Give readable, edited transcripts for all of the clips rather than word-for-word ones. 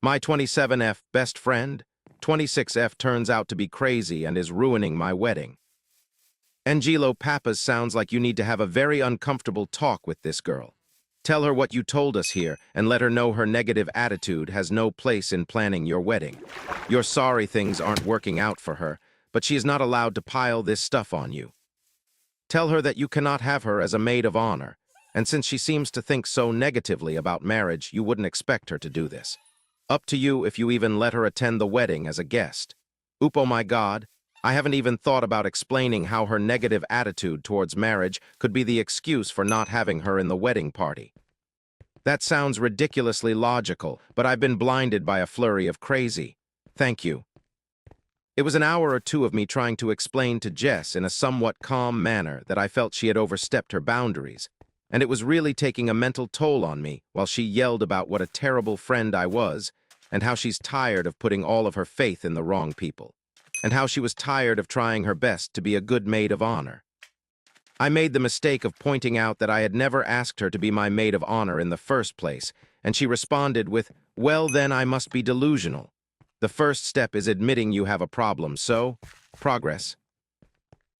My 27F best friend, 26F turns out to be crazy and is ruining my wedding. Angelo Papas sounds like you need to have a very uncomfortable talk with this girl. Tell her what you told us here and let her know her negative attitude has no place in planning your wedding. You're sorry things aren't working out for her, but she is not allowed to pile this stuff on you. Tell her that you cannot have her as a maid of honor, and since she seems to think so negatively about marriage, you wouldn't expect her to do this. Up to you if you even let her attend the wedding as a guest. Oop, oh my God, I haven't even thought about explaining how her negative attitude towards marriage could be the excuse for not having her in the wedding party. That sounds ridiculously logical, but I've been blinded by a flurry of crazy. Thank you. It was an hour or two of me trying to explain to Jess in a somewhat calm manner that I felt she had overstepped her boundaries, and it was really taking a mental toll on me while she yelled about what a terrible friend I was and how she's tired of putting all of her faith in the wrong people, and how she was tired of trying her best to be a good maid of honor. I made the mistake of pointing out that I had never asked her to be my maid of honor in the first place, and she responded with, "Well, then I must be delusional. The first step is admitting you have a problem, so, progress."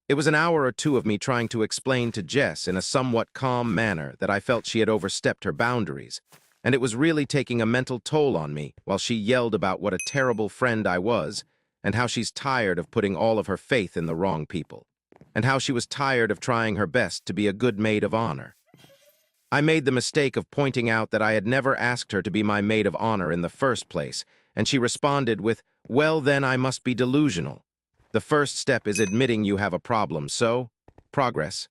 It was an hour or two of me trying to explain to Jess in a somewhat calm manner that I felt she had overstepped her boundaries, and it was really taking a mental toll on me while she yelled about what a terrible friend I was and how she's tired of putting all of her faith in the wrong people, and how she was tired of trying her best to be a good maid of honor. I made the mistake of pointing out that I had never asked her to be my maid of honor in the first place, and she responded with, "Well, then I must be delusional. The first step is admitting you have a problem, so, progress."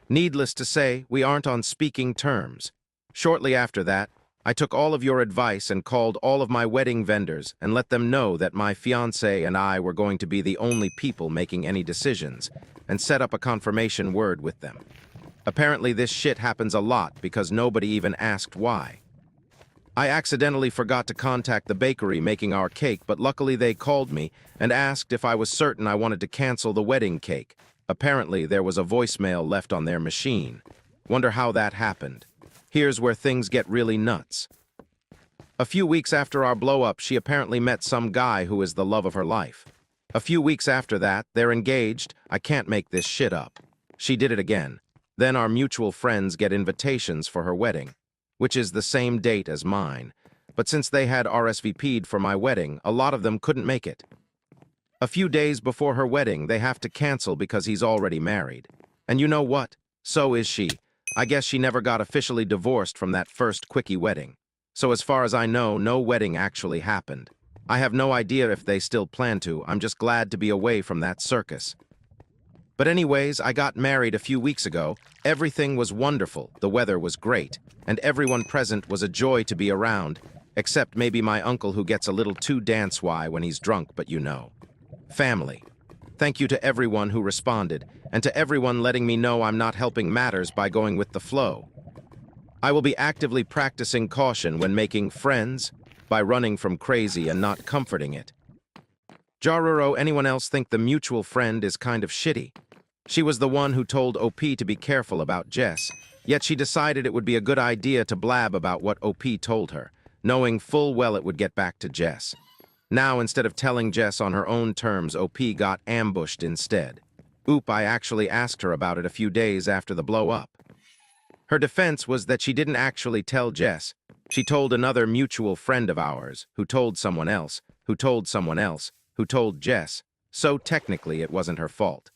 Needless to say, we aren't on speaking terms. Shortly after that, I took all of your advice and called all of my wedding vendors and let them know that my fiancé and I were going to be the only people making any decisions, and set up a confirmation word with them. Apparently this shit happens a lot because nobody even asked why. I accidentally forgot to contact the bakery making our cake, but luckily they called me and asked if I was certain I wanted to cancel the wedding cake. Apparently there was a voicemail left on their machine. Wonder how that happened. Here's where things get really nuts. A few weeks after our blow-up, she apparently met some guy who is the love of her life. A few weeks after that, they're engaged. I can't make this shit up. She did it again. Then our mutual friends get invitations for her wedding, which is the same date as mine. But since they had RSVP'd for my wedding, a lot of them couldn't make it. A few days before her wedding, they have to cancel because he's already married. And you know what? So is she. I guess she never got officially divorced from that first quickie wedding. So as far as I know, no wedding actually happened. I have no idea if they still plan to. I'm just glad to be away from that circus. But anyways, I got married a few weeks ago. Everything was wonderful, the weather was great, and everyone present was a joy to be around, except maybe my uncle who gets a little too dance-why when he's drunk, but you know. Family. Thank you to everyone who responded, and to everyone letting me know I'm not helping matters by going with the flow. I will be actively practicing caution when making friends by running from crazy and not comforting it. Jaruro, anyone else think the mutual friend is kind of shitty? She was the one who told OP to be careful about Jess, yet she decided it would be a good idea to blab about what OP told her, knowing full well it would get back to Jess. Now, instead of telling Jess on her own terms, OP got ambushed instead. Oop, I actually asked her about it a few days after the blow-up. Her defense was that she didn't actually tell Jess. She told another mutual friend of ours, who told someone else, who told someone else, who told Jess, so technically it wasn't her fault.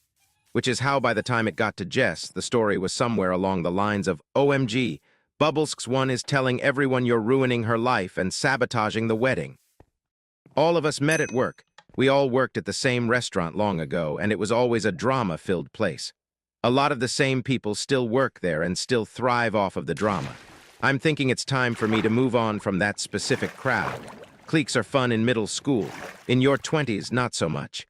Which is how by the time it got to Jess, the story was somewhere along the lines of, "OMG, Bubblesks one is telling everyone you're ruining her life and sabotaging the wedding." All of us met at work. We all worked at the same restaurant long ago, and it was always a drama-filled place. A lot of the same people still work there and still thrive off of the drama. I'm thinking it's time for me to move on from that specific crowd. Cliques are fun in middle school. In your 20s, not so much.